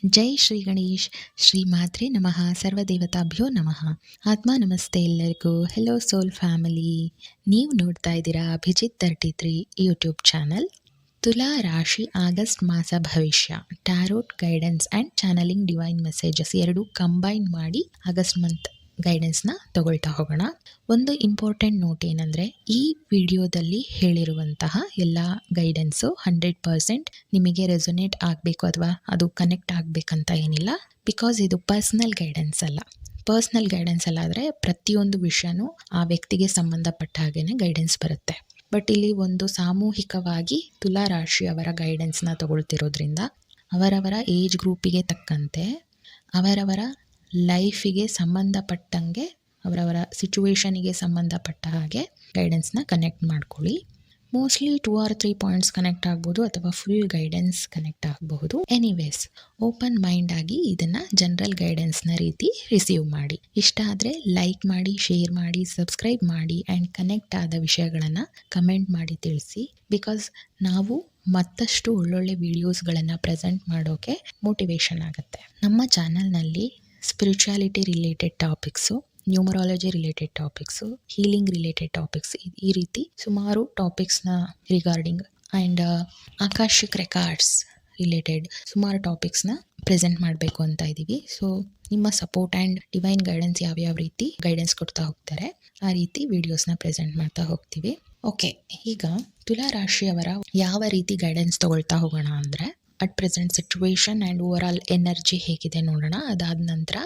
ಜೈ ಶ್ರೀ ಗಣೇಶ್. ಶ್ರೀ ಮಾತ್ರೆ ನಮಃ. ಸರ್ವದೇವತಾಭ್ಯೋ ನಮಃ. ಆತ್ಮ ನಮಸ್ತೆ ಎಲ್ಲರಿಗೂ. ಹೆಲೋ ಸೋಲ್ ಫ್ಯಾಮಿಲಿ. ನೀವು ನೋಡ್ತಾ ಇದ್ದೀರಾ ಅಭಿಜಿತ್ 33 ಯೂಟ್ಯೂಬ್ ಚಾನಲ್. ತುಲಾ ರಾಶಿ ಆಗಸ್ಟ್ ಮಾಸ ಭವಿಷ್ಯ, tarot guidance and channeling divine messages ಎರಡೂ ಕಂಬೈನ್ ಮಾಡಿ ಆಗಸ್ಟ್ ಮಂತ್ ಗೈಡೆನ್ಸ್ನ ತಗೊಳ್ತಾ ಹೋಗೋಣ. ಒಂದು ಇಂಪಾರ್ಟೆಂಟ್ ನೋಟ್ ಏನಂದರೆ, ಈ ವಿಡಿಯೋದಲ್ಲಿ ಹೇಳಿರುವಂತಹ ಎಲ್ಲ ಗೈಡೆನ್ಸು 100% ನಿಮಗೆ ರೆಸೊನೇಟ್ ಆಗಬೇಕು ಅಥವಾ ಅದು ಕನೆಕ್ಟ್ ಆಗಬೇಕಂತ ಏನಿಲ್ಲ. ಬಿಕಾಸ್ ಇದು ಪರ್ಸ್ನಲ್ ಗೈಡೆನ್ಸ್ ಅಲ್ಲ. ಪರ್ಸ್ನಲ್ ಗೈಡೆನ್ಸ್ ಅಲ್ಲ ಆದರೆ ಪ್ರತಿಯೊಂದು ವಿಷಯನೂ ಆ ವ್ಯಕ್ತಿಗೆ ಸಂಬಂಧಪಟ್ಟ ಹಾಗೇನೆ ಗೈಡೆನ್ಸ್ ಬರುತ್ತೆ. ಬಟ್ ಇಲ್ಲಿ ಒಂದು ಸಾಮೂಹಿಕವಾಗಿ ತುಲಾ ರಾಶಿಯವರ ಗೈಡೆನ್ಸ್ನ ತಗೊಳ್ತಿರೋದ್ರಿಂದ ಅವರವರ ಏಜ್ ಗ್ರೂಪಿಗೆ ತಕ್ಕಂತೆ ಅವರವರ ಲೈಫಿಗೆ ಸಂಬಂಧಪಟ್ಟಂಗೆ ಅವರವರ ಸಿಚುವೇಶನಿಗೆ ಸಂಬಂಧಪಟ್ಟ ಹಾಗೆ ಗೈಡೆನ್ಸ್ನ ಕನೆಕ್ಟ್ ಮಾಡ್ಕೊಳ್ಳಿ. ಮೋಸ್ಟ್ಲಿ 2 or 3 ಪಾಯಿಂಟ್ಸ್ ಕನೆಕ್ಟ್ ಆಗ್ಬೋದು ಅಥವಾ ಫುಲ್ ಗೈಡೆನ್ಸ್ ಕನೆಕ್ಟ್ ಆಗಬಹುದು. ಎನಿವೇಸ್, ಓಪನ್ ಮೈಂಡ್ ಆಗಿ ಇದನ್ನು ಜನರಲ್ ಗೈಡೆನ್ಸ್ನ ರೀತಿ ರಿಸೀವ್ ಮಾಡಿ. ಇಷ್ಟ ಆದರೆ ಲೈಕ್ ಮಾಡಿ, ಶೇರ್ ಮಾಡಿ, ಸಬ್ಸ್ಕ್ರೈಬ್ ಮಾಡಿ ಆ್ಯಂಡ್ ಕನೆಕ್ಟ್ ಆದ ವಿಷಯಗಳನ್ನು ಕಮೆಂಟ್ ಮಾಡಿ ತಿಳಿಸಿ. ಬಿಕಾಸ್ ನಾವು ಮತ್ತಷ್ಟು ಒಳ್ಳೊಳ್ಳೆ ವಿಡಿಯೋಸ್ಗಳನ್ನು ಪ್ರೆಸೆಂಟ್ ಮಾಡೋಕ್ಕೆ ಮೋಟಿವೇಶನ್ ಆಗುತ್ತೆ. ನಮ್ಮ ಚಾನಲ್ನಲ್ಲಿ spirituality related topics, numerology related topics, healing related topics, ಈ ರೀತಿ ಸುಮಾರು ಟಾಪಿಕ್ಸ್ನ ರಿಗಾರ್ಡಿಂಗ್ ಆ್ಯಂಡ್ ಆಕಾಶಿಕ್ ರೆಕಾರ್ಡ್ಸ್ ರಿಲೇಟೆಡ್ ಸುಮಾರು ಟಾಪಿಕ್ಸ್ನ ಪ್ರೆಸೆಂಟ್ ಮಾಡಬೇಕು ಅಂತ ಇದ್ದೀವಿ. ಸೊ ನಿಮ್ಮ ಸಪೋರ್ಟ್ ಆ್ಯಂಡ್ ಡಿವೈನ್ ಗೈಡೆನ್ಸ್ ಯಾವ್ಯಾವ ರೀತಿ ಗೈಡೆನ್ಸ್ ಕೊಡ್ತಾ ಹೋಗ್ತಾರೆ ಆ ರೀತಿ ವಿಡಿಯೋಸ್ನ ಪ್ರೆಸೆಂಟ್ ಮಾಡ್ತಾ ಹೋಗ್ತೀವಿ. ಓಕೆ, ಈಗ ತುಲಾ ರಾಶಿಯವರ ಯಾವ ರೀತಿ ಗೈಡೆನ್ಸ್ ತಗೊಳ್ತಾ ಹೋಗೋಣ ಅಂದರೆ, at present situation and over all energy ಹೇಗಿದೆ ನೋಡೋಣ. ಅದಾದ ನಂತರ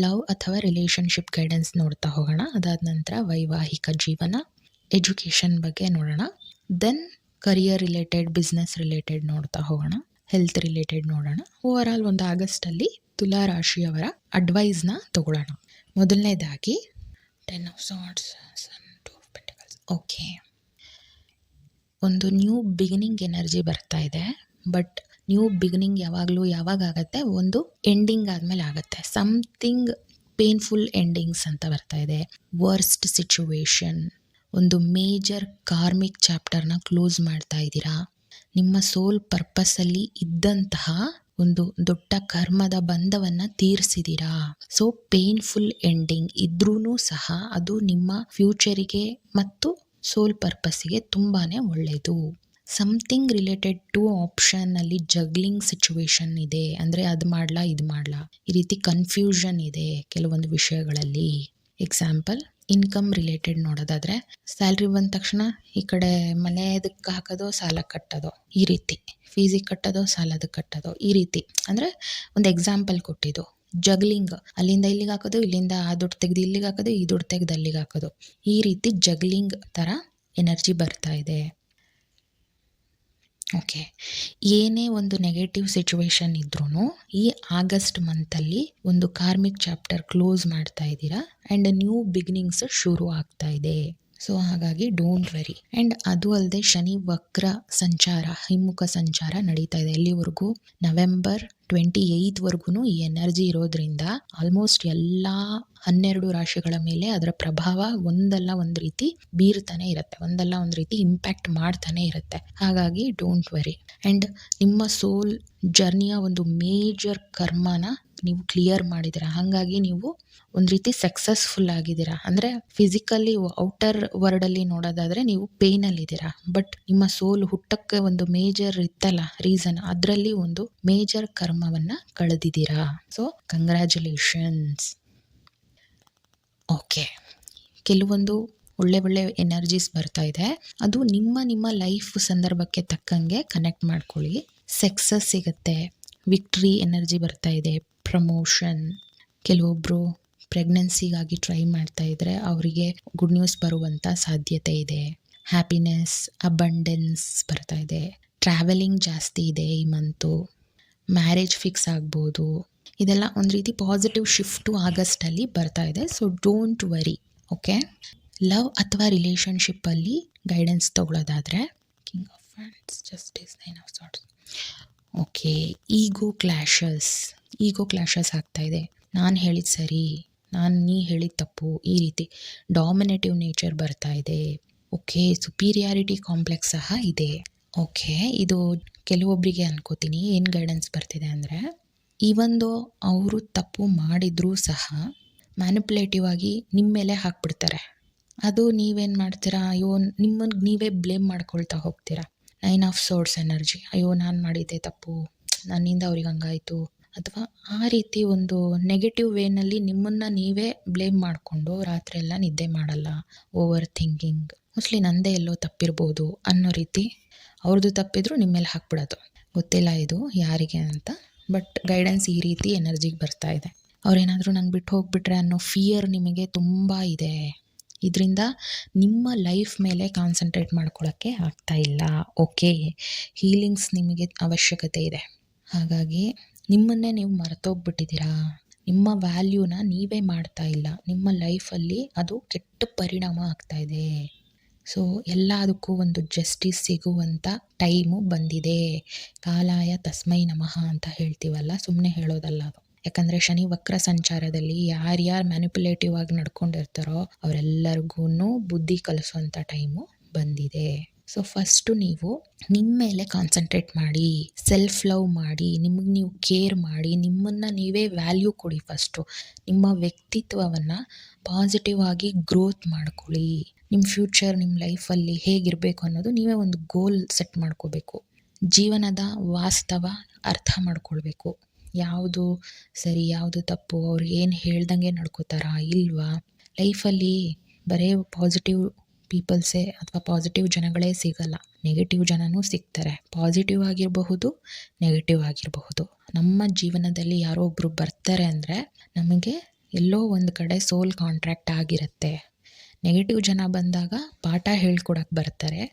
ಲವ್ ಅಥವಾ ರಿಲೇಷನ್ಶಿಪ್ ಗೈಡೆನ್ಸ್ ನೋಡ್ತಾ ಹೋಗೋಣ. ಅದಾದ ನಂತರ ವೈವಾಹಿಕ ಜೀವನ, ಎಜುಕೇಷನ್ ಬಗ್ಗೆ ನೋಡೋಣ. Then career related, business related ನೋಡ್ತಾ ಹೋಗೋಣ. ಹೆಲ್ತ್ ರಿಲೇಟೆಡ್ ನೋಡೋಣ. ಓವರ್ ಆಲ್ ಒಂದು ಆಗಸ್ಟಲ್ಲಿ ತುಲಾ ರಾಶಿಯವರ ಅಡ್ವೈಸ್ನ ತಗೊಳ್ಳೋಣ. ಮೊದಲನೇದಾಗಿ 10 of Swords, Sun, 2 of Pentacles. Okay, ಒಂದು ನ್ಯೂ ಬಿಗಿನಿಂಗ್ ಎನರ್ಜಿ ಬರ್ತಾ ಇದೆ. ಬಟ್ ನ್ಯೂ ಬಿಗಿನಿಂಗ್ ಯಾವಾಗ ಆಗುತ್ತೆ, ಒಂದು ಎಂಡಿಂಗ್ ಆದಮೇಲೆ ಆಗುತ್ತೆ. ಸಮಥಿಂಗ್ ಪೇನ್ಫುಲ್ ಎಂಡಿಂಗ್ಸ್ ಅಂತ ಬರ್ತಾ ಇದೆ. ವರ್ಸ್ಟ್ ಸಿಚುವೇಶನ್, ಒಂದು ಮೇಜರ್ ಕಾರ್ಮಿಕ್ ಚಾಪ್ಟರ್ನ ಕ್ಲೋಸ್ ಮಾಡ್ತಾ ಇದ್ದೀರಾ. ನಿಮ್ಮ ಸೋಲ್ ಪರ್ಪಸ್ಸಲ್ಲಿ ಇದ್ದಂತಹ ಒಂದು ದೊಡ್ಡ ಕರ್ಮದ ಬಂಧವನ್ನು ತೀರಿಸಿದ್ದೀರಾ. ಸೊ ಪೇನ್ಫುಲ್ ಎಂಡಿಂಗ್ ಇದ್ರೂ ಸಹ ಅದು ನಿಮ್ಮ ಫ್ಯೂಚರಿಗೆ ಮತ್ತು ಸೋಲ್ ಪರ್ಪಸ್ಸಿಗೆ ತುಂಬಾ ಒಳ್ಳೆಯದು. ಸಮಥಿಂಗ್ ರಿಲೇಟೆಡ್ ಟು ಆಪ್ಷನ್ನಲ್ಲಿ ಜಗ್ಲಿಂಗ್ ಸಿಚುವೇಶನ್ ಇದೆ. ಅಂದರೆ ಅದು ಮಾಡಲಾ ಇದು ಮಾಡಲಾ ಈ ರೀತಿ ಕನ್ಫ್ಯೂಷನ್ ಇದೆ ಕೆಲವೊಂದು ವಿಷಯಗಳಲ್ಲಿ. ಎಕ್ಸಾಂಪಲ್, ಇನ್ಕಮ್ ರಿಲೇಟೆಡ್ ನೋಡೋದಾದರೆ, ಸ್ಯಾಲ್ರಿ ಬಂದ ತಕ್ಷಣ ಈ ಕಡೆ ಮನೆಯದಕ್ಕೆ ಹಾಕೋದು, ಸಾಲ ಕಟ್ಟೋದು, ಈ ರೀತಿ ಫೀಸಿಗೆ ಕಟ್ಟೋದು, ಸಾಲದಕ್ಕೆ ಕಟ್ಟೋದು, ಈ ರೀತಿ. ಅಂದರೆ ಒಂದು ಎಕ್ಸಾಂಪಲ್ ಕೊಟ್ಟಿದ್ದು. ಜಗ್ಲಿಂಗ್, ಅಲ್ಲಿಂದ ಇಲ್ಲಿಗೆ ಹಾಕೋದು, ಇಲ್ಲಿಂದ ಆ ದುಡ್ಡು ತೆಗೆದು ಇಲ್ಲಿಗೆ ಹಾಕೋದು, ಈ ದುಡ್ಡು ತೆಗೆದು ಅಲ್ಲಿಗೆ ಹಾಕೋದು, ಈ ರೀತಿ ಜಗ್ಲಿಂಗ್ ಥರ ಎನರ್ಜಿ ಬರ್ತಾ ಇದೆ. ಓಕೆ, ಏನೇ ಒಂದು ನೆಗೆಟಿವ್ ಸಿಚುವೇಶನ್ ಇದ್ರೂ ಈ ಆಗಸ್ಟ್ ಮಂತಲ್ಲಿ ಒಂದು ಕಾರ್ಮಿಕ್ ಚಾಪ್ಟರ್ ಕ್ಲೋಸ್ ಮಾಡ್ತಾ ಇದ್ದೀರಾ ಆ್ಯಂಡ್ ನ್ಯೂ ಬಿಗಿನಿಂಗ್ಸ್ ಶುರು ಆಗ್ತಾ ಇದೆ. ಸೊ ಹಾಗಾಗಿ ಡೋಂಟ್ ವೆರಿ. ಆ್ಯಂಡ್ ಅದು ಅಲ್ಲದೆ ಶನಿ ವಕ್ರ ಸಂಚಾರ, ಹಿಮ್ಮುಖ ಸಂಚಾರ ನಡೀತಾ ಇದೆ. ಎಲ್ಲಿವರೆಗೂ? November 28 ಈ ಎನರ್ಜಿ ಇರೋದ್ರಿಂದ ಆಲ್ಮೋಸ್ಟ್ ಎಲ್ಲ 12 ರಾಶಿಗಳ ಮೇಲೆ ಅದರ ಪ್ರಭಾವ ಒಂದಲ್ಲ ಒಂದು ರೀತಿ ಬೀರ್ತಾನೆ ಇರುತ್ತೆ, ಒಂದಲ್ಲ ಒಂದು ರೀತಿ ಇಂಪ್ಯಾಕ್ಟ್ ಮಾಡ್ತಾನೆ ಇರುತ್ತೆ. ಹಾಗಾಗಿ ಡೋಂಟ್ ವೆರಿ. ಆ್ಯಂಡ್ ನಿಮ್ಮ ಸೋಲ್ ಜರ್ನಿಯ ಒಂದು ಮೇಜರ್ ಕರ್ಮನ ನೀವು ಕ್ಲಿಯರ್ ಮಾಡಿದ್ದೀರಾ. ಹಾಗಾಗಿ ನೀವು ಒಂದು ರೀತಿ ಸಕ್ಸಸ್ಫುಲ್ ಆಗಿದ್ದೀರಾ. ಅಂದರೆ ಫಿಸಿಕಲಿ ಔಟರ್ ವರ್ಡಲ್ಲಿ ನೋಡೋದಾದರೆ ನೀವು ಪೇನಲ್ಲಿದ್ದೀರಾ. ಬಟ್ ನಿಮ್ಮ ಸೋಲ್ ಹುಟ್ಟಕ್ಕೆ ಒಂದು ಮೇಜರ್ ಇತ್ತಲ್ಲ ರೀಸನ್, ಅದರಲ್ಲಿ ಒಂದು ಮೇಜರ್ ಕರ್ಮವನ್ನು ಕಳೆದಿದ್ದೀರಾ. So congratulations. ಓಕೆ, ಕೆಲವೊಂದು ಒಳ್ಳೆ ಎನರ್ಜೀಸ್ ಬರ್ತಾ ಇದೆ. ಅದು ನಿಮ್ಮ ಲೈಫ್ ಸಂದರ್ಭಕ್ಕೆ ತಕ್ಕಂಗೆ ಕನೆಕ್ಟ್ ಮಾಡ್ಕೊಳ್ಳಿ. ಸಕ್ಸಸ್ ಸಿಗುತ್ತೆ, ವಿಕ್ಟ್ರಿ ಎನರ್ಜಿ ಬರ್ತಾ ಇದೆ, ಪ್ರಮೋಷನ್. ಕೆಲವೊಬ್ಬರು ಪ್ರೆಗ್ನೆನ್ಸಿಗಾಗಿ ಟ್ರೈ ಮಾಡ್ತಾ ಇದ್ದರೆ ಅವರಿಗೆ ಗುಡ್ ನ್ಯೂಸ್ ಬರುವಂಥ ಸಾಧ್ಯತೆ ಇದೆ. ಹ್ಯಾಪಿನೆಸ್, ಅಬಂಡೆನ್ಸ್ ಬರ್ತಾ ಇದೆ. ಟ್ರಾವೆಲಿಂಗ್ ಜಾಸ್ತಿ ಇದೆ ಈ ಮಂತು. ಮ್ಯಾರೇಜ್ ಫಿಕ್ಸ್ ಆಗ್ಬೋದು. ಇದೆಲ್ಲ ಒಂದು ರೀತಿ ಪಾಸಿಟಿವ್ ಶಿಫ್ಟು ಆಗಸ್ಟಲ್ಲಿ ಬರ್ತಾ ಇದೆ. So don't worry. Okay, love ಅಥವಾ ರಿಲೇಷನ್ಶಿಪ್ಪಲ್ಲಿ ಗೈಡೆನ್ಸ್ ತಗೊಳ್ಳೋದಾದರೆ king of wands, justice, 9 of Swords. Okay, ego clashes ಆಗ್ತಾ ಇದೆ. ನಾನು ಹೇಳಿದ ಸರಿ, ನೀ ಹೇಳಿದ ತಪ್ಪು, ಈ ರೀತಿ ಡಾಮಿನೇಟಿವ್ ನೇಚರ್ ಬರ್ತಾ ಇದೆ. ಓಕೆ, ಸುಪೀರಿಯಾರಿಟಿ ಕಾಂಪ್ಲೆಕ್ಸ್ ಸಹ ಇದೆ. ಓಕೆ, ಇದು ಕೆಲವೊಬ್ಬರಿಗೆ ಅನ್ಕೋತೀನಿ ಏನು ಗೈಡೆನ್ಸ್ ಬರ್ತಿದೆ ಅಂದರೆ, ಈವನ್ ದೋ ಅವರು ತಪ್ಪು ಮಾಡಿದರೂ ಸಹ ಮ್ಯಾನಿಪುಲೇಟಿವ್ ಆಗಿ ನಿಮ್ಮ ಮೇಲೆ ಹಾಕ್ಬಿಡ್ತಾರೆ. ಅದು ನೀವೇನು ಮಾಡ್ತೀರಾ, ಅಯ್ಯೋ ನಿಮ್ಮನ್ನು ನೀವೇ ಬ್ಲೇಮ್ ಮಾಡ್ಕೊಳ್ತಾ ಹೋಗ್ತೀರಾ. 9 ಆಫ್ ಸೋರ್ಡ್ಸ್ ಎನರ್ಜಿ, ಅಯ್ಯೋ ನಾನು ಮಾಡಿದ್ದೆ ತಪ್ಪು, ನನ್ನಿಂದ ಅವ್ರಿಗೆ ಹಂಗಾಯಿತು, ಅಥವಾ ಆ ರೀತಿ ಒಂದು ನೆಗೆಟಿವ್ ವೇನಲ್ಲಿ ನಿಮ್ಮನ್ನು ನೀವೇ ಬ್ಲೇಮ್ ಮಾಡಿಕೊಂಡು ರಾತ್ರಿ ಎಲ್ಲ ನಿದ್ದೆ ಮಾಡಲ್ಲ. ಓವರ್ ಥಿಂಕಿಂಗ್, ಮೋಸ್ಟ್ಲಿ ನಂದೇ ಎಲ್ಲೋ ತಪ್ಪಿರ್ಬೋದು ಅನ್ನೋ ರೀತಿ ಅವ್ರದ್ದು ತಪ್ಪಿದ್ರು ನಿಮ್ಮ ಮೇಲೆ ಹಾಕ್ಬಿಡೋದು. ಗೊತ್ತಿಲ್ಲ ಇದು ಯಾರಿಗೆ ಅಂತ, ಬಟ್ ಗೈಡೆನ್ಸ್ ಈ ರೀತಿ ಎನರ್ಜಿಗೆ ಬರ್ತಾ ಇದೆ. ಅವ್ರೇನಾದರೂ ನಂಗೆ ಬಿಟ್ಟು ಹೋಗ್ಬಿಟ್ರೆ ಅನ್ನೋ ಫಿಯರ್ ನಿಮಗೆ ತುಂಬ ಇದೆ. ಇದರಿಂದ ನಿಮ್ಮ ಲೈಫ್ ಮೇಲೆ ಕಾನ್ಸಂಟ್ರೇಟ್ ಮಾಡ್ಕೊಳ್ಳೋಕ್ಕೆ ಆಗ್ತಾ ಇಲ್ಲ. ಓಕೆ, ಹೀಲಿಂಗ್ಸ್ ನಿಮಗೆ ಅವಶ್ಯಕತೆ ಇದೆ. ಹಾಗಾಗಿ ನಿಮ್ಮನ್ನೇ ನೀವು ಮರೆತೋಗ್ಬಿಟ್ಟಿದ್ದೀರಾ. ನಿಮ್ಮ ವ್ಯಾಲ್ಯೂನ ನೀವೇ ಮಾಡ್ತಾ ಇಲ್ಲ. ನಿಮ್ಮ ಲೈಫಲ್ಲಿ ಅದು ಕೆಟ್ಟ ಪರಿಣಾಮ ಆಗ್ತಾ ಇದೆ. ಸೊ ಎಲ್ಲದಕ್ಕೂ ಒಂದು ಜಸ್ಟಿಸ್ ಸಿಗುವಂಥ ಟೈಮು ಬಂದಿದೆ. ಕಾಲಾಯ ತಸ್ಮೈ ನಮಃ ಅಂತ ಹೇಳ್ತೀವಲ್ಲ, ಸುಮ್ಮನೆ ಹೇಳೋದಲ್ಲ ಅದು. ಯಾಕಂದರೆ ಶನಿ ವಕ್ರ ಸಂಚಾರದಲ್ಲಿ ಯಾರ್ಯಾರು ಮ್ಯಾನಿಪುಲೇಟಿವ್ ಆಗಿ ನಡ್ಕೊಂಡಿರ್ತಾರೋ ಅವರೆಲ್ಲರಿಗೂ ಬುದ್ಧಿ ಕಲಿಸುವಂಥ ಟೈಮು ಬಂದಿದೆ. ಸೊ ಫಸ್ಟು ನೀವು ನಿಮ್ಮ ಮೇಲೆ ಕಾನ್ಸಂಟ್ರೇಟ್ ಮಾಡಿ, ಸೆಲ್ಫ್ ಲವ್ ಮಾಡಿ, ನಿಮಗೆ ನೀವು ಕೇರ್ ಮಾಡಿ, ನಿಮ್ಮನ್ನು ನೀವೇ ವ್ಯಾಲ್ಯೂ ಕೊಡಿ. ಫಸ್ಟು ನಿಮ್ಮ ವ್ಯಕ್ತಿತ್ವವನ್ನು ಪಾಸಿಟಿವ್ ಆಗಿ ಗ್ರೋತ್ ಮಾಡ್ಕೊಳ್ಳಿ. ನಿಮ್ಮ ಫ್ಯೂಚರ್, ನಿಮ್ಮ ಲೈಫಲ್ಲಿ ಹೇಗಿರಬೇಕು ಅನ್ನೋದು ನೀವೇ ಒಂದು ಗೋಲ್ ಸೆಟ್ ಮಾಡ್ಕೋಬೇಕು. ಜೀವನದ ವಾಸ್ತವ ಅರ್ಥ ಮಾಡ್ಕೊಳ್ಬೇಕು. ಯಾವುದು ಸರಿ, ಯಾವುದು ತಪ್ಪು, ಅವ್ರು ಏನು ಹೇಳ್ದಂಗೆ ನಡ್ಕೋತಾರಾ ಇಲ್ವಾ. ಲೈಫಲ್ಲಿ ಬರೀ ಪಾಸಿಟಿವ್ ಪೀಪಲ್ಸೇ ಅಥವಾ ಪಾಸಿಟಿವ್ ಜನಗಳೇ ಸಿಗಲ್ಲ, ನೆಗೆಟಿವ್ ಜನನೂ ಸಿಗ್ತಾರೆ. ಪಾಸಿಟಿವ್ ಆಗಿರಬಹುದು, ನೆಗೆಟಿವ್ ಆಗಿರಬಹುದು. ನಮ್ಮ ಜೀವನದಲ್ಲಿ ಯಾರೋ ಒಬ್ಬರು ಬರ್ತಾರೆ ಅಂದರೆ ನಮಗೆ ಎಲ್ಲೋ ಒಂದು ಕಡೆ ಸೋಲ್ ಕಾಂಟ್ರಾಕ್ಟ್ ಆಗಿರುತ್ತೆ. ನೆಗೆಟಿವ್ ಜನ ಬಂದಾಗ ಪಾಠ ಹೇಳ್ಕೊಡಕ್ಕೆ ಬರ್ತಾರೆ,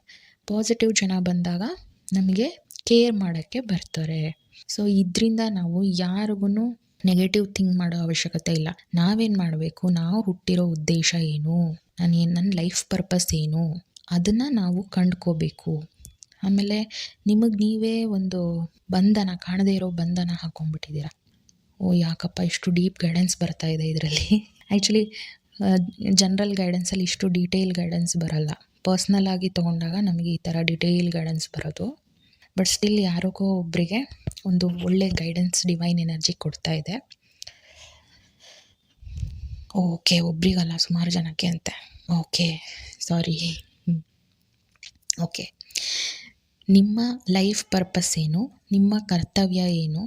ಪಾಸಿಟಿವ್ ಜನ ಬಂದಾಗ ನಮಗೆ ಕೇರ್ ಮಾಡೋಕ್ಕೆ ಬರ್ತಾರೆ. ಸೊ ಇದರಿಂದ ನಾವು ಯಾರಿಗೂ ನೆಗೆಟಿವ್ ಥಿಂಕ್ ಮಾಡೋ ಅವಶ್ಯಕತೆ ಇಲ್ಲ. ನಾವೇನು ಮಾಡಬೇಕು, ನಾವು ಹುಟ್ಟಿರೋ ಉದ್ದೇಶ ಏನು, ನನ್ನ ಲೈಫ್ ಪರ್ಪಸ್ ಏನು, ಅದನ್ನು ನಾವು ಕಂಡ್ಕೋಬೇಕು. ಆಮೇಲೆ ನಿಮಗೆ ನೀವೇ ಒಂದು ಬಂಧನ, ಕಾಣದೇ ಇರೋ ಬಂಧನ ಹಾಕ್ಕೊಂಡ್ಬಿಟ್ಟಿದ್ದೀರಾ. ಓ ಯಾಕಪ್ಪ ಇಷ್ಟು ಡೀಪ್ ಗೈಡೆನ್ಸ್ ಬರ್ತಾ ಇದೆ ಇದರಲ್ಲಿ. ಆ್ಯಕ್ಚುಲಿ ಜನರಲ್ ಗೈಡೆನ್ಸಲ್ಲಿ ಇಷ್ಟು ಡೀಟೇಲ್ ಗೈಡೆನ್ಸ್ ಬರಲ್ಲ. ಪರ್ಸ್ನಲ್ ಆಗಿ ತೊಗೊಂಡಾಗ ನಮಗೆ ಈ ಥರ ಡೀಟೇಲ್ ಗೈಡೆನ್ಸ್ ಬರೋದು. ಬಟ್ ಸ್ಟಿಲ್ ಯಾರಿಗೋ ಒಬ್ಬರಿಗೆ ಒಂದು ಒಳ್ಳೆ ಗೈಡೆನ್ಸ್ ಡಿವೈನ್ ಎನರ್ಜಿ ಕೊಡ್ತಾ ಇದೆ. ಓಕೆ, ಒಬ್ರಿಗಲ್ಲ ಸುಮಾರು ಜನಕ್ಕೆ ಅಂತೆ. ಓಕೆ, ಸಾರಿ. ಓಕೆ, ನಿಮ್ಮ ಲೈಫ್ ಪರ್ಪಸ್ ಏನು, ನಿಮ್ಮ ಕರ್ತವ್ಯ ಏನು,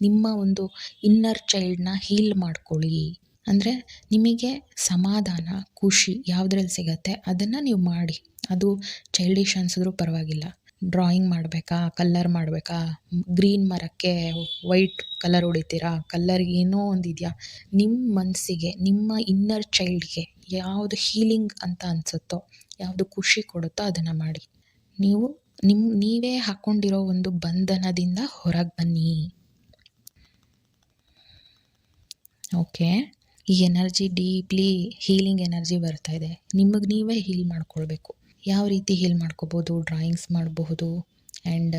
ನಿಮ್ಮ ಒಂದು ಇನ್ನರ್ ಚೈಲ್ಡ್ನ ಹೀಲ್ ಮಾಡ್ಕೊಳ್ಳಿ. ಅಂದರೆ ನಿಮಗೆ ಸಮಾಧಾನ, ಖುಷಿ ಯಾವುದ್ರಲ್ಲಿ ಸಿಗತ್ತೆ ಅದನ್ನು ನೀವು ಮಾಡಿ. ಅದು ಚೈಲ್ಡಿಶ್ ಅನ್ಸಿದ್ರೂ ಪರವಾಗಿಲ್ಲ. ಡ್ರಾಯಿಂಗ್ ಮಾಡಬೇಕಾ, ಕಲ್ಲರ್ ಮಾಡಬೇಕಾ, ಗ್ರೀನ್ ಮರಕ್ಕೆ ವೈಟ್ ಕಲರ್ ಹೊಡಿತೀರಾ, ಕಲ್ಲರ್ಗೆ ಏನೋ ಒಂದಿದೆಯಾ, ನಿಮ್ಮ ಮನಸ್ಸಿಗೆ, ನಿಮ್ಮ ಇನ್ನರ್ ಚೈಲ್ಡ್ಗೆ ಯಾವುದು ಹೀಲಿಂಗ್ ಅಂತ ಅನಿಸುತ್ತೋ, ಯಾವುದು ಖುಷಿ ಕೊಡುತ್ತೋ ಅದನ್ನು ಮಾಡಿ. ನೀವು ನೀವೇ ಹಾಕ್ಕೊಂಡಿರೋ ಒಂದು ಬಂಧನದಿಂದ ಹೊರಗೆ ಬನ್ನಿ. ಓಕೆ, ಈ ಎನರ್ಜಿ ಡೀಪ್ಲಿ ಹೀಲಿಂಗ್ ಎನರ್ಜಿ ಬರ್ತಾ ಇದೆ. ನಿಮಗೆ ನೀವೇ ಹೀಲ್ ಮಾಡ್ಕೊಳ್ಬೇಕು. ಯಾವ ರೀತಿ ಹೀಲ್ ಮಾಡ್ಕೋಬೋದು, ಡ್ರಾಯಿಂಗ್ಸ್ ಮಾಡಬಹುದು, ಆ್ಯಂಡ್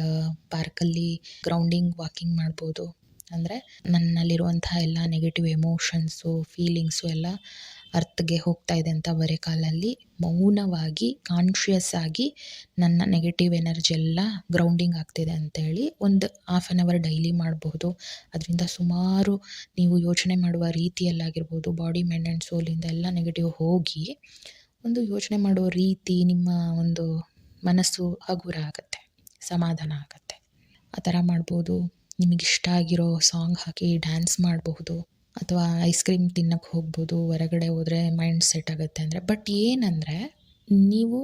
ಪಾರ್ಕಲ್ಲಿ ಗ್ರೌಂಡಿಂಗ್ ವಾಕಿಂಗ್ ಮಾಡ್ಬೋದು. ಅಂದರೆ ನನ್ನಲ್ಲಿರುವಂಥ ಎಲ್ಲ ನೆಗೆಟಿವ್ ಎಮೋಷನ್ಸು, ಫೀಲಿಂಗ್ಸು ಎಲ್ಲ ಅರ್ಥಗೆ ಹೋಗ್ತಾ ಇದೆ ಅಂತ ಬರೀ ಕಾಲಲ್ಲಿ ಮೌನವಾಗಿ ಕಾನ್ಷಿಯಸ್ ಆಗಿ ನನ್ನ ನೆಗೆಟಿವ್ ಎನರ್ಜಿ ಎಲ್ಲ ಗ್ರೌಂಡಿಂಗ್ ಆಗ್ತಿದೆ ಅಂತೇಳಿ ಒಂದು 1/2 ಅವರ್ ಡೈಲಿ ಮಾಡಬಹುದು. ಅದರಿಂದ ಸುಮಾರು ನೀವು ಯೋಚನೆ ಮಾಡುವ ರೀತಿಯಲ್ಲಾಗಿರ್ಬೋದು, ಬಾಡಿ ಮೈಂಡ್ ಆ್ಯಂಡ್ ಸೋಲಿಂದ ಎಲ್ಲ ನೆಗೆಟಿವ್ ಹೋಗಿ ಒಂದು ಯೋಚನೆ ಮಾಡೋ ರೀತಿ, ನಿಮ್ಮ ಒಂದು ಮನಸ್ಸು ಹಗುರ ಆಗುತ್ತೆ, ಸಮಾಧಾನ ಆಗುತ್ತೆ. ಆ ಥರ ಮಾಡ್ಬೋದು. ನಿಮಗಿಷ್ಟ ಆಗಿರೋ ಸಾಂಗ್ ಹಾಕಿ ಡ್ಯಾನ್ಸ್ ಮಾಡಬಹುದು, ಅಥವಾ ಐಸ್ ಕ್ರೀಮ್ ತಿನ್ನೋಕ್ಕೆ ಹೋಗ್ಬೋದು. ಹೊರಗಡೆ ಹೋದರೆ ಮೈಂಡ್ ಸೆಟ್ ಆಗುತ್ತೆ ಅಂದರೆ. ಬಟ್ ಏನಂದರೆ ನೀವು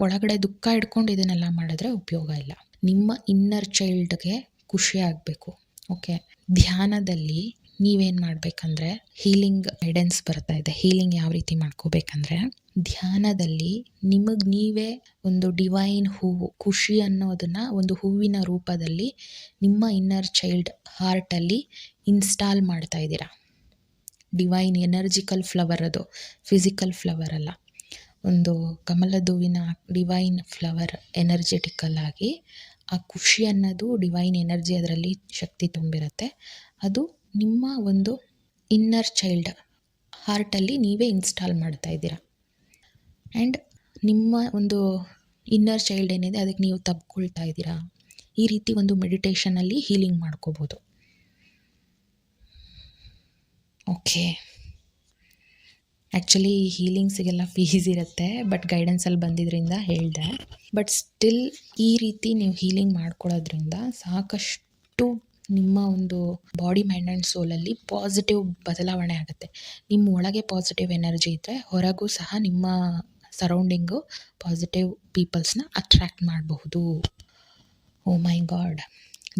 ಒಳಗಡೆ ದುಃಖ ಇಟ್ಕೊಂಡು ಇದನ್ನೆಲ್ಲ ಮಾಡಿದ್ರೆ ಉಪಯೋಗ ಇಲ್ಲ. ನಿಮ್ಮ ಇನ್ನರ್ ಚೈಲ್ಡ್ಗೆ ಖುಷಿ ಆಗಬೇಕು. ಓಕೆ, ಧ್ಯಾನದಲ್ಲಿ ನೀವೇನು ಮಾಡಬೇಕಂದ್ರೆ, ಹೀಲಿಂಗ್ ಗೈಡೆನ್ಸ್ ಬರ್ತಾ ಇದೆ. ಹೀಲಿಂಗ್ ಯಾವ ರೀತಿ ಮಾಡ್ಕೋಬೇಕಂದ್ರೆ, ಧ್ಯಾನದಲ್ಲಿ ನಿಮಗೆ ನೀವೇ ಒಂದು ಡಿವೈನ್ ಹೂವು, ಖುಷಿ ಅನ್ನೋದನ್ನು ಒಂದು ಹೂವಿನ ರೂಪದಲ್ಲಿ ನಿಮ್ಮ ಇನ್ನರ್ ಚೈಲ್ಡ್ ಹಾರ್ಟಲ್ಲಿ ಇನ್ಸ್ಟಾಲ್ ಮಾಡ್ತಾ ಇದ್ದೀರಾ. ಡಿವೈನ್ ಎನರ್ಜಿಕಲ್ ಫ್ಲವರ್ ಅದು, ಫಿಸಿಕಲ್ ಫ್ಲವರ್ ಅಲ್ಲ. ಒಂದು ಕಮಲದ ಹೂವಿನ ಡಿವೈನ್ ಫ್ಲವರ್ ಎನರ್ಜೆಟಿಕಲ್ ಆಗಿ ಆ ಖುಷಿ ಅನ್ನೋದು ಡಿವೈನ್ ಎನರ್ಜಿ, ಅದರಲ್ಲಿ ಶಕ್ತಿ ತುಂಬಿರುತ್ತೆ. ಅದು ನಿಮ್ಮ ಒಂದು ಇನ್ನರ್ ಚೈಲ್ಡ್ ಹಾರ್ಟಲ್ಲಿ ನೀವೇ ಇನ್ಸ್ಟಾಲ್ ಮಾಡ್ತಾ ಇದ್ದೀರಾ. ಆ್ಯಂಡ್ ನಿಮ್ಮ ಒಂದು ಇನ್ನರ್ ಚೈಲ್ಡ್ ಏನಿದೆ ಅದಕ್ಕೆ ನೀವು ತಬ್ಕೊಳ್ತಾ ಇದ್ದೀರಾ. ಈ ರೀತಿ ಒಂದು ಮೆಡಿಟೇಷನಲ್ಲಿ ಹೀಲಿಂಗ್ ಮಾಡ್ಕೋಬೋದು. ಓಕೆ. ಆ್ಯಕ್ಚುಲಿ ಹೀಲಿಂಗ್ಸಿಗೆಲ್ಲ ಫೀಸ್ ಇರುತ್ತೆ, ಬಟ್ ಗೈಡೆನ್ಸಲ್ಲಿ ಬಂದಿದ್ದರಿಂದ ಹೇಳಿದೆ. ಬಟ್ ಸ್ಟಿಲ್ ಈ ರೀತಿ ನೀವು ಹೀಲಿಂಗ್ ಮಾಡ್ಕೊಳ್ಳೋದ್ರಿಂದ ಸಾಕಷ್ಟು ನಿಮ್ಮ ಒಂದು ಬಾಡಿ, ಮೈಂಡ್ ಆ್ಯಂಡ್ ಸೋಲಲ್ಲಿ ಪಾಸಿಟಿವ್ ಬದಲಾವಣೆ ಆಗುತ್ತೆ. ನಿಮ್ಮ ಒಳಗೆ ಪಾಸಿಟಿವ್ ಎನರ್ಜಿ ಇದ್ದರೆ ಹೊರಗೂ ಸಹ ನಿಮ್ಮ ಸರೌಂಡಿಂಗು ಪಾಸಿಟಿವ್ ಪೀಪಲ್ಸ್ನ ಅಟ್ರ್ಯಾಕ್ಟ್ ಮಾಡಬಹುದು. ಓ ಮೈ ಗಾಡ್,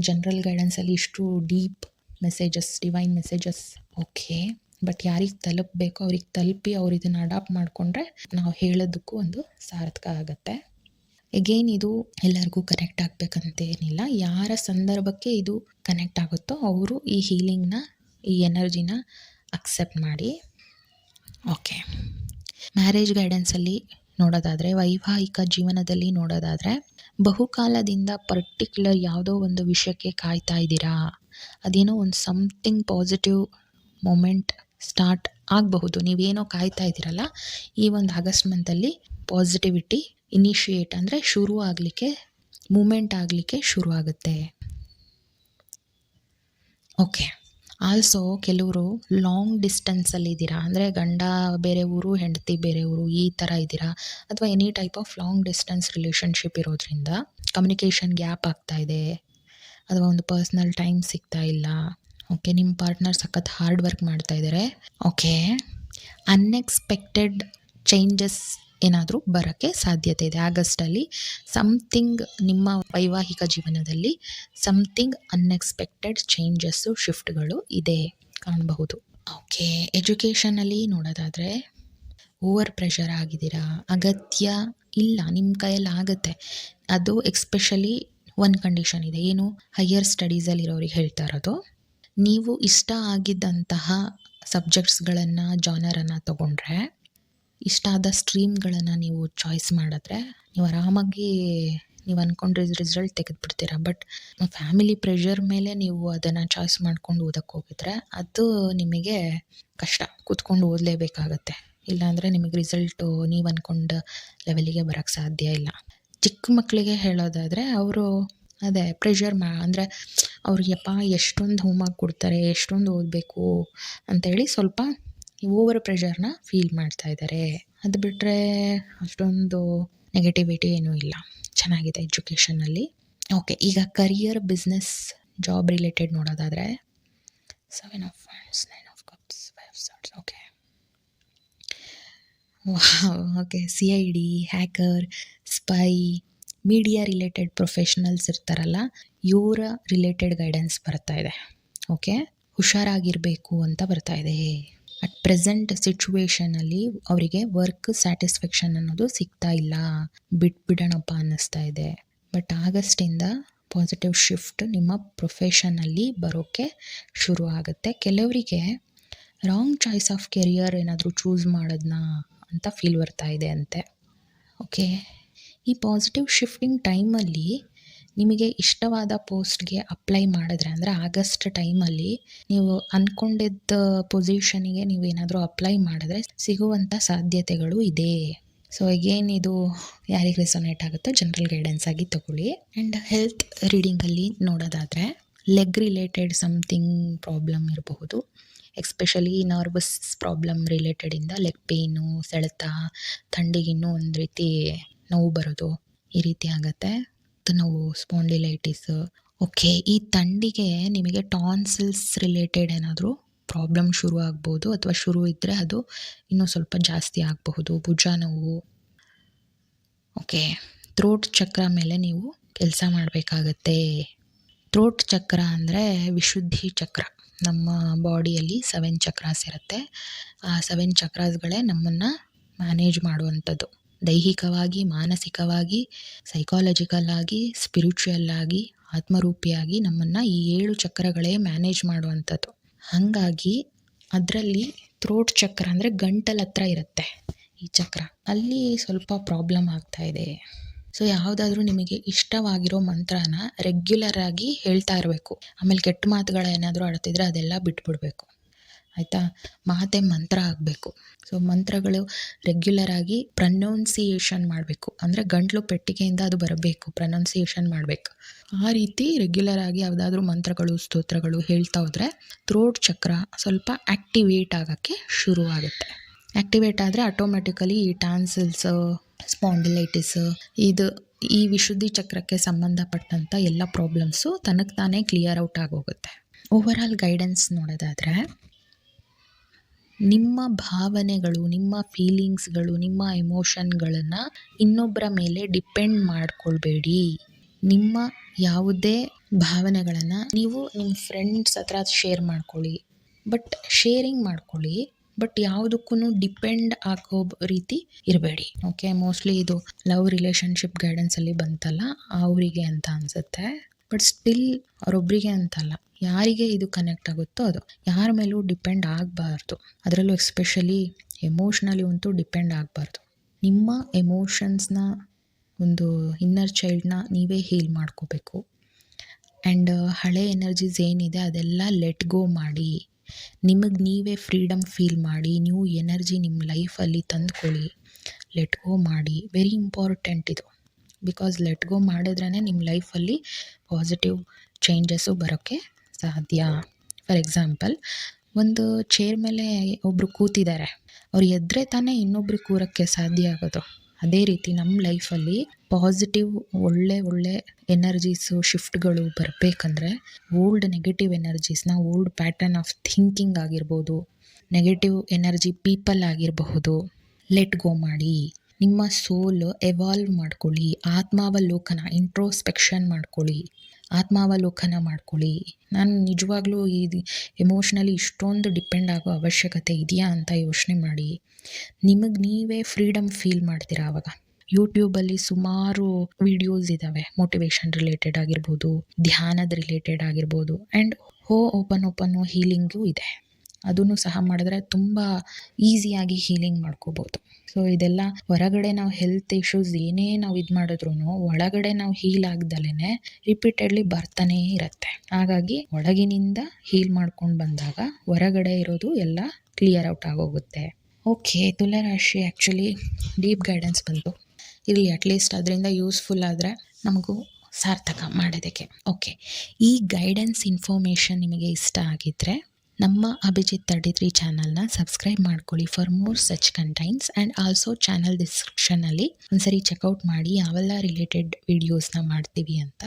ಜನರಲ್ ಗೈಡೆನ್ಸಲ್ಲಿ ಇಷ್ಟು deep messages, divine messages. Okay, but ಯಾರಿಗೆ ತಲುಪಬೇಕೋ ಅವ್ರಿಗೆ ತಲುಪಿ ಅವ್ರು ಇದನ್ನು ಅಡಾಪ್ಟ್ ಮಾಡಿಕೊಂಡ್ರೆ ನಾವು ಹೇಳೋದಕ್ಕೂ ಒಂದು ಸಾರ್ಥಕ ಆಗುತ್ತೆ. ಎಗೇನ್ ಇದು ಎಲ್ಲರಿಗೂ ಕನೆಕ್ಟ್ ಆಗಬೇಕಂತೇನಿಲ್ಲ. ಯಾರ ಸಂದರ್ಭಕ್ಕೆ ಇದು ಕನೆಕ್ಟ್ ಆಗುತ್ತೋ ಅವರು ಈ ಹೀಲಿಂಗ್ನ, ಈ ಎನರ್ಜಿನ ಅಕ್ಸೆಪ್ಟ್ ಮಾಡಿ. ಓಕೆ, ಮ್ಯಾರೇಜ್ ಗೈಡೆನ್ಸಲ್ಲಿ ನೋಡೋದಾದರೆ, ವೈವಾಹಿಕ ಜೀವನದಲ್ಲಿ ನೋಡೋದಾದರೆ, ಬಹುಕಾಲದಿಂದ ಪರ್ಟಿಕ್ಯುಲರ್ ಯಾವುದೋ ಒಂದು ವಿಷಯಕ್ಕೆ ಕಾಯ್ತಾ ಇದ್ದೀರಾ. ಅದೇನೋ ಒಂದು ಸಮಥಿಂಗ್ ಪಾಸಿಟಿವ್ ಮೊಮೆಂಟ್ ಸ್ಟಾರ್ಟ್ ಆಗಬಹುದು. ನೀವೇನೋ ಕಾಯ್ತಾ ಇದ್ದೀರಲ್ಲ, ಈ ಒಂದು ಆಗಸ್ಟ್ ಮಂತಲ್ಲಿ ಪಾಸಿಟಿವಿಟಿ ಇನಿಷಿಯೇಟ್ ಅಂದರೆ ಶುರು ಆಗಲಿಕ್ಕೆ, ಮೂಮೆಂಟ್ ಆಗಲಿಕ್ಕೆ ಶುರು ಆಗುತ್ತೆ. ಓಕೆ, ಆಲ್ಸೋ ಕೆಲವರು ಲಾಂಗ್ ಡಿಸ್ಟೆನ್ಸಲ್ಲಿ ಇದ್ದೀರಾ, ಅಂದರೆ ಗಂಡ ಬೇರೆ ಊರು, ಹೆಂಡತಿ ಬೇರೆ ಊರು, ಈ ಥರ ಇದ್ದೀರಾ. ಅಥವಾ any type of long distance relationship ಇರೋದ್ರಿಂದ ಕಮ್ಯುನಿಕೇಷನ್ ಗ್ಯಾಪ್ ಆಗ್ತಾ ಇದೆ, ಅಥವಾ ಒಂದು ಪರ್ಸ್ನಲ್ ಟೈಮ್ ಸಿಗ್ತಾ ಇಲ್ಲ. ಓಕೆ, ನಿಮ್ಮ ಪಾರ್ಟ್ನರ್ ಸಖತ್ ಹಾರ್ಡ್ ವರ್ಕ್ ಮಾಡ್ತಾ ಇದ್ದಾರೆ. ಓಕೆ, ಅನ್ಎಕ್ಸ್ಪೆಕ್ಟೆಡ್ ಚೇಂಜಸ್ ಏನಾದರೂ ಬರೋಕ್ಕೆ ಸಾಧ್ಯತೆ ಇದೆ ಆಗಸ್ಟಲ್ಲಿ. ಸಮಥಿಂಗ್ ನಿಮ್ಮ ವೈವಾಹಿಕ ಜೀವನದಲ್ಲಿ ಸಮಥಿಂಗ್ ಅನ್ಎಕ್ಸ್ಪೆಕ್ಟೆಡ್ ಚೇಂಜಸ್ಸು, ಶಿಫ್ಟ್ಗಳು ಇದೆ, ಕಾಣಬಹುದು. ಓಕೆ, ಎಜುಕೇಷನಲ್ಲಿ ನೋಡೋದಾದರೆ ಓವರ್ ಪ್ರೆಷರ್ ಆಗಿದ್ದೀರಾ, ಅಗತ್ಯ ಇಲ್ಲ, ನಿಮ್ಮ ಕೈಯಲ್ಲಿ ಆಗುತ್ತೆ. ಅದು ಎಕ್ಸ್ಪೆಷಲಿ ಒಂದು ಕಂಡೀಷನ್ ಇದೆ, ಏನು, ಹೈಯರ್ ಸ್ಟಡೀಸಲ್ಲಿರೋರಿಗೆ ಹೇಳ್ತಾ ಇರೋದು. ನೀವು ಇಷ್ಟ ಆಗಿದ್ದಂತಹ ಸಬ್ಜೆಕ್ಟ್ಸ್ಗಳನ್ನು, ಜಾನರನ್ನು ತೊಗೊಂಡ್ರೆ, ಇಷ್ಟ ಆದ ಸ್ಟ್ರೀಮ್ಗಳನ್ನು ನೀವು ಚಾಯ್ಸ್ ಮಾಡಿದ್ರೆ ನೀವು ಆರಾಮಾಗಿ ನೀವು ಅಂದ್ಕೊಂಡ್ರೆ ರಿಸಲ್ಟ್ ತೆಗೆದುಬಿಡ್ತೀರಾ. ಬಟ್ ಫ್ಯಾಮಿಲಿ ಪ್ರೆಷರ್ ಮೇಲೆ ನೀವು ಅದನ್ನು ಚಾಯ್ಸ್ ಮಾಡ್ಕೊಂಡು ಓದಕ್ಕೆ ಹೋಗಿದ್ರೆ ಅದು ನಿಮಗೆ ಕಷ್ಟ, ಕೂತ್ಕೊಂಡು ಓದಲೇಬೇಕಾಗತ್ತೆ. ಇಲ್ಲಾಂದರೆ ನಿಮಗೆ ರಿಸಲ್ಟು ನೀವು ಅಂದ್ಕೊಂಡ ಲೆವೆಲಿಗೆ ಬರೋಕ್ಕೆ ಸಾಧ್ಯ ಇಲ್ಲ. ಚಿಕ್ಕ ಮಕ್ಕಳಿಗೆ ಹೇಳೋದಾದರೆ ಅವರು ಅದೇ ಪ್ರೆಷರ್ ಅಂದರೆ ಅವ್ರಿಗೆಪ್ಪ ಎಷ್ಟೊಂದು ಹೋಮ್ವರ್ಕ್ ಕೊಡ್ತಾರೆ, ಎಷ್ಟೊಂದು ಓದಬೇಕು ಅಂಥೇಳಿ ಸ್ವಲ್ಪ ಓವರ್ ಪ್ರೆಷರ್ನ ಫೀಲ್ ಮಾಡ್ತಾ ಇದ್ದಾರೆ. ಅದು ಬಿಟ್ಟರೆ ಅಷ್ಟೊಂದು ನೆಗೆಟಿವಿಟಿ ಏನೂ ಇಲ್ಲ, ಚೆನ್ನಾಗಿದೆ ಎಜುಕೇಷನಲ್ಲಿ. ಓಕೆ, ಈಗ ಕರಿಯರ್, ಬಿಸ್ನೆಸ್, ಜಾಬ್ ರಿಲೇಟೆಡ್ ನೋಡೋದಾದರೆ 7 of Wands, 9 of Cups, 5 of Swords. Okay, okay, CID, hacker, spy, media related professionals ಇರ್ತಾರಲ್ಲ, ಇವರ ರಿಲೇಟೆಡ್ ಗೈಡೆನ್ಸ್ ಬರ್ತಾ ಇದೆ. ಓಕೆ, ಹುಷಾರಾಗಿರಬೇಕು ಅಂತ ಬರ್ತಾ ಇದೆ. ಅಟ್ ಪ್ರೆಸೆಂಟ್ ಸಿಚುವೇಷನಲ್ಲಿ ಅವರಿಗೆ ವರ್ಕ್ ಸ್ಯಾಟಿಸ್ಫ್ಯಾಕ್ಷನ್ ಅನ್ನೋದು ಸಿಗ್ತಾ ಇಲ್ಲ, ಬಿಡೋಣಪ್ಪ ಅನ್ನಿಸ್ತಾ ಇದೆ. ಬಟ್ ಆಗಸ್ಟಿಂದ ಪಾಸಿಟಿವ್ ಶಿಫ್ಟ್ ನಿಮ್ಮ ಪ್ರೊಫೆಷನಲ್ಲಿ ಬರೋಕ್ಕೆ ಶುರು ಆಗುತ್ತೆ. ಕೆಲವರಿಗೆ ರಾಂಗ್ ಚಾಯ್ಸ್ ಆಫ್ ಕೆರಿಯರ್ ಏನಾದರೂ ಚೂಸ್ ಮಾಡೋದನ್ನ ಅಂತ ಫೀಲ್ ಬರ್ತಾ ಇದೆ ಅಂತೆ. ಓಕೆ, ಈ ಪಾಸಿಟಿವ್ ಶಿಫ್ಟಿಂಗ್ ಟೈಮಲ್ಲಿ ನಿಮಗೆ ಇಷ್ಟವಾದ ಪೋಸ್ಟ್ಗೆ ಅಪ್ಲೈ ಮಾಡಿದ್ರೆ, ಅಂದರೆ ಆಗಸ್ಟ್ ಟೈಮಲ್ಲಿ ನೀವು ಅಂದ್ಕೊಂಡಿದ್ದ ಪೊಸಿಷನಿಗೆ ನೀವು ಏನಾದರೂ ಅಪ್ಲೈ ಮಾಡಿದ್ರೆ ಸಿಗುವಂಥ ಸಾಧ್ಯತೆಗಳು ಇದೆ. ಸೊ ಅಗೇನ್ ಇದು ಯಾರಿಗೆ ರೆಸೊನೇಟ್ ಆಗುತ್ತೋ ಜನರಲ್ ಗೈಡೆನ್ಸ್ ಆಗಿ ತಗೊಳ್ಳಿ. ಆ್ಯಂಡ್ ಹೆಲ್ತ್ ರೀಡಿಂಗಲ್ಲಿ ನೋಡೋದಾದರೆ ಲೆಗ್ ರಿಲೇಟೆಡ್ ಸಮಥಿಂಗ್ ಪ್ರಾಬ್ಲಮ್ ಇರಬಹುದು, ಎಕ್ಸ್ಪೆಷಲಿ ನರ್ವಸ್ ಪ್ರಾಬ್ಲಮ್ ರಿಲೇಟೆಡಿಂದ ಲೆಗ್ ಪೇಯ್ನು, ಸೆಳೆತ, ಥಂಡಿಗಿನ್ನೂ ಒಂದು ರೀತಿ ನೋವು ಬರೋದು, ಈ ರೀತಿ ಆಗುತ್ತೆ. ನೋವು, ಸ್ಪಾಂಡಿಲೈಟಿಸ್. ಓಕೆ, ಈ ಥಂಡಿಗೆ ನಿಮಗೆ ಟಾನ್ಸಿಲ್ಸ್ ರಿಲೇಟೆಡ್ ಏನಾದರೂ ಪ್ರಾಬ್ಲಮ್ ಶುರು ಆಗ್ಬೋದು, ಅಥವಾ ಶುರು ಇದ್ದರೆ ಅದು ಇನ್ನೂ ಸ್ವಲ್ಪ ಜಾಸ್ತಿ ಆಗಬಹುದು. ಭುಜ ನೋವು. ಓಕೆ, ಥ್ರೋಟ್ ಚಕ್ರ ಮೇಲೆ ನೀವು ಕೆಲಸ ಮಾಡಬೇಕಾಗತ್ತೆ. ಥ್ರೋಟ್ ಚಕ್ರ ಅಂದರೆ ವಿಶುದ್ಧಿ ಚಕ್ರ. ನಮ್ಮ ಬಾಡಿಯಲ್ಲಿ 7 ಚಕ್ರಾಸ್ ಇರುತ್ತೆ. ಆ 7 ಚಕ್ರಾಸ್ಗಳೇ ನಮ್ಮನ್ನು ಮ್ಯಾನೇಜ್ ಮಾಡುವಂಥದ್ದು. ದೈಹಿಕವಾಗಿ, ಮಾನಸಿಕವಾಗಿ, ಸೈಕಾಲಜಿಕಲ್ ಆಗಿ, ಸ್ಪಿರಿಚುವಲ್ ಆಗಿ, ಆತ್ಮರೂಪಿಯಾಗಿ ನಮ್ಮನ್ನು ಈ 7 ಚಕ್ರಗಳೇ ಮ್ಯಾನೇಜ್ ಮಾಡುವಂಥದ್ದು. ಹಾಗಾಗಿ ಅದರಲ್ಲಿ ಥ್ರೋಟ್ ಚಕ್ರ ಅಂದರೆ ಗಂಟಲ ಹತ್ರ ಇರುತ್ತೆ ಈ ಚಕ್ರ, ಅಲ್ಲಿ ಸ್ವಲ್ಪ ಪ್ರಾಬ್ಲಮ್ ಆಗ್ತಾ ಇದೆ. ಸೊ ಯಾವುದಾದ್ರೂ ನಿಮಗೆ ಇಷ್ಟವಾಗಿರೋ ಮಂತ್ರನ ರೆಗ್ಯುಲರ್ ಆಗಿ ಹೇಳ್ತಾ ಇರಬೇಕು. ಆಮೇಲೆ ಕೆಟ್ಟ ಮಾತುಗಳೇನಾದರೂ ಆಡ್ತಿದ್ರೆ ಅದೆಲ್ಲ ಬಿಟ್ಬಿಡಬೇಕು. ಆಯಿತಾ. ಮಾತೆ ಮಂತ್ರ ಆಗಬೇಕು. ಸೊ ಮಂತ್ರಗಳು ರೆಗ್ಯುಲರ್ ಆಗಿ ಪ್ರನೌನ್ಸಿಯೇಷನ್ ಮಾಡಬೇಕು. ಅಂದರೆ ಗಂಟ್ಲು ಪೆಟ್ಟಿಗೆಯಿಂದ ಅದು ಬರಬೇಕು, ಪ್ರನೌನ್ಸಿಯೇಷನ್ ಮಾಡಬೇಕು. ಆ ರೀತಿ ರೆಗ್ಯುಲರ್ ಆಗಿ ಯಾವುದಾದ್ರೂ ಮಂತ್ರಗಳು, ಸ್ತೋತ್ರಗಳು ಹೇಳ್ತಾ ಹೋದರೆ ಥ್ರೋಟ್ ಚಕ್ರ ಸ್ವಲ್ಪ ಆ್ಯಕ್ಟಿವೇಟ್ ಆಗೋಕ್ಕೆ ಶುರುವಾಗುತ್ತೆ. ಆ್ಯಕ್ಟಿವೇಟ್ ಆದರೆ ಆಟೋಮೆಟಿಕಲಿ ಈ ಟಾನ್ಸಿಲ್ಸ್, ಸ್ಪಾಂಡಿಲೈಟಿಸ್, ಈ ವಿಶುದ್ಧಿ ಚಕ್ರಕ್ಕೆ ಸಂಬಂಧಪಟ್ಟಂಥ ಎಲ್ಲ ಪ್ರಾಬ್ಲಮ್ಸು ತನಗೆ ತಾನೇ ಕ್ಲಿಯರ್ ಔಟ್ ಆಗೋಗುತ್ತೆ. ಓವರಾಲ್ ಗೈಡೆನ್ಸ್ ನೋಡೋದಾದರೆ, ನಿಮ್ಮ ಭಾವನೆಗಳು, ನಿಮ್ಮ ಫೀಲಿಂಗ್ಸ್ಗಳು, ನಿಮ್ಮ ಎಮೋಷನ್ಗಳನ್ನು ಇನ್ನೊಬ್ಬರ ಮೇಲೆ ಡಿಪೆಂಡ್ ಮಾಡ್ಕೊಳ್ಬೇಡಿ. ನಿಮ್ಮ ಯಾವುದೇ ಭಾವನೆಗಳನ್ನು ನೀವು ನಿಮ್ಮ ಫ್ರೆಂಡ್ಸ್ ಹತ್ರ ಶೇರ್ ಮಾಡ್ಕೊಳ್ಳಿ, ಬಟ್ ಶೇರಿಂಗ್ ಮಾಡ್ಕೊಳ್ಳಿ, ಬಟ್ ಯಾವುದಕ್ಕೂ ಡಿಪೆಂಡ್ ಆಗೋ ರೀತಿ ಇರಬೇಡಿ. ಓಕೆ, ಮೋಸ್ಟ್ಲಿ ಇದು ಲವ್ ರಿಲೇಷನ್ಶಿಪ್ ಗೈಡೆನ್ಸಲ್ಲಿ ಬಂತಲ್ಲ ಅವರಿಗೆ ಅಂತ ಅನಿಸುತ್ತೆ. ಬಟ್ ಸ್ಟಿಲ್ ಅವರೊಬ್ಬರಿಗೆ ಅಂತಲ್ಲ, ಯಾರಿಗೆ ಇದು ಕನೆಕ್ಟ್ ಆಗುತ್ತೋ ಅದು. ಯಾರ ಮೇಲೂ ಡಿಪೆಂಡ್ ಆಗಬಾರ್ದು, ಅದರಲ್ಲೂ ಎಸ್ಪೆಷಲಿ ಎಮೋಷ್ನಲಿ ಅಂತೂ ಡಿಪೆಂಡ್ ಆಗಬಾರ್ದು. ನಿಮ್ಮ ಎಮೋಷನ್ಸ್ನ, ಒಂದು ಇನ್ನರ್ ಚೈಲ್ಡ್ನ ನೀವೇ ಹೀಲ್ ಮಾಡ್ಕೋಬೇಕು. ಆ್ಯಂಡ್ ಹಳೆ ಎನರ್ಜೀಸ್ ಏನಿದೆ ಅದೆಲ್ಲ ಲೆಟ್ ಗೋ ಮಾಡಿ, ನಿಮಗೆ ನೀವೇ ಫ್ರೀಡಮ್ ಫೀಲ್ ಮಾಡಿ, ನ್ಯೂ ಎನರ್ಜಿ ನಿಮ್ಮ ಲೈಫಲ್ಲಿ ತಂದುಕೊಳ್ಳಿ. ಲೆಟ್ ಗೋ ಮಾಡಿ, ವೆರಿ ಇಂಪಾರ್ಟೆಂಟ್ ಇದು. ಬಿಕಾಸ್ ಲೆಟ್ ಗೋ ಮಾಡಿದ್ರೇ ನಿಮ್ಮ ಲೈಫಲ್ಲಿ ಪಾಸಿಟಿವ್ ಚೇಂಜಸ್ಸು ಬರೋಕ್ಕೆ ಸಾಧ್ಯ. ಫಾರ್ ಎಕ್ಸಾಂಪಲ್, ಒಂದು ಚೇರ್ ಮೇಲೆ ಒಬ್ಬರು ಕೂತಿದ್ದಾರೆ, ಅವ್ರು ಎದ್ದರೆ ತಾನೇ ಇನ್ನೊಬ್ರಿಗೆ ಕೂರೋಕ್ಕೆ ಸಾಧ್ಯ ಆಗೋದು. ಅದೇ ರೀತಿ ನಮ್ಮ ಲೈಫಲ್ಲಿ ಪಾಸಿಟಿವ್ ಒಳ್ಳೆ ಎನರ್ಜೀಸು, ಶಿಫ್ಟ್ಗಳು ಬರಬೇಕಂದ್ರೆ ಓಲ್ಡ್ ನೆಗೆಟಿವ್ ಎನರ್ಜೀಸ್ನ, ಓಲ್ಡ್ ಪ್ಯಾಟರ್ನ್ ಆಫ್ ಥಿಂಕಿಂಗ್ ಆಗಿರ್ಬೋದು, ನೆಗೆಟಿವ್ ಎನರ್ಜಿ ಪೀಪಲ್ ಆಗಿರಬಹುದು, ಲೆಟ್ ಗೋ ಮಾಡಿ. ನಿಮ್ಮ ಸೋಲ್ ಎವಾಲ್ವ್ ಮಾಡ್ಕೊಳ್ಳಿ, ಆತ್ಮಾವಲೋಕನ, ಇಂಟ್ರೋಸ್ಪೆಕ್ಷನ್ ಮಾಡ್ಕೊಳ್ಳಿ, ಆತ್ಮಾವಲೋಕನ ಮಾಡ್ಕೊಳ್ಳಿ. ನಾನು ನಿಜವಾಗ್ಲೂ ಎಮೋಷ್ನಲಿ ಇಷ್ಟೊಂದು ಡಿಪೆಂಡ್ ಆಗೋ ಅವಶ್ಯಕತೆ ಇದೆಯಾ ಅಂತ ಯೋಚನೆ ಮಾಡಿ. ನಿಮಗೆ ನೀವೇ ಫ್ರೀಡಮ್ ಫೀಲ್ ಮಾಡ್ತೀರಾ ಆವಾಗ. ಯೂಟ್ಯೂಬಲ್ಲಿ ಸುಮಾರು ವಿಡಿಯೋಸ್ ಇದ್ದಾವೆ, ಮೋಟಿವೇಶನ್ ರಿಲೇಟೆಡ್ ಆಗಿರ್ಬೋದು, ಧ್ಯಾನದ ರಿಲೇಟೆಡ್ ಆಗಿರ್ಬೋದು, ಆ್ಯಂಡ್ ಓಪನ್ ಹೀಲಿಂಗು ಇದೆ. ಅದನ್ನು ಸಹ ಮಾಡಿದ್ರೆ ತುಂಬ ಈಸಿಯಾಗಿ ಹೀಲಿಂಗ್ ಮಾಡ್ಕೋಬೋದು. ಸೊ ಇದೆಲ್ಲ ಹೊರಗಡೆ ನಾವು ಹೆಲ್ತ್ ಇಶ್ಯೂಸ್ ಏನೇ ನಾವು ಇದು ಮಾಡಿದ್ರು ಒಳಗಡೆ ನಾವು ಹೀಲ್ ಆಗ್ದಲೇ ರಿಪೀಟೆಡ್ಲಿ ಬರ್ತಾನೇ ಇರುತ್ತೆ. ಹಾಗಾಗಿ ಒಳಗಿನಿಂದ ಹೀಲ್ ಮಾಡ್ಕೊಂಡು ಬಂದಾಗ ಹೊರಗಡೆ ಇರೋದು ಎಲ್ಲ ಕ್ಲಿಯರ್ ಔಟ್ ಆಗೋಗುತ್ತೆ. ಓಕೆ, ತುಲಾರಾಶಿ ಆ್ಯಕ್ಚುಲಿ ಡೀಪ್ ಗೈಡೆನ್ಸ್ ಬಂತು. ಇರಲಿ, ಅಟ್ಲೀಸ್ಟ್ ಅದರಿಂದ ಯೂಸ್ಫುಲ್ ಆದರೆ ನಮಗೂ ಸಾರ್ಥಕ ಮಾಡೋದಕ್ಕೆ. ಓಕೆ, ಈ ಗೈಡೆನ್ಸ್ ಇನ್ಫಾರ್ಮೇಷನ್ ನಿಮಗೆ ಇಷ್ಟ ಆಗಿದ್ದರೆ ನಮ್ಮ ಅಭಿಜಿತ್ 33 ಚಾನಲ್ನ ಸಬ್ಸ್ಕ್ರೈಬ್ ಮಾಡ್ಕೊಳ್ಳಿ for more such contents. And also channel ಡಿಸ್ಕ್ರಿಪ್ಷನಲ್ಲಿ ಒಂದ್ಸರಿ ಚೆಕ್ಔಟ್ ಮಾಡಿ ಯಾವೆಲ್ಲ ರಿಲೇಟೆಡ್ ವಿಡಿಯೋಸ್ನ ಮಾಡ್ತೀವಿ ಅಂತ.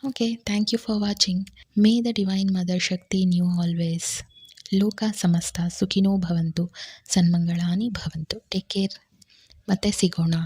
Okay, thank you for watching. May the divine mother Shakti you always. ಲೋಕ ಸಮಸ್ತ ಸುಖಿನೋ ಭವಂತು, ಸನ್ಮಂಗಳಾನಿ ಭವಂತು. ಟೇಕ್ ಕೇರ್, ಮತ್ತೆ ಸಿಗೋಣ.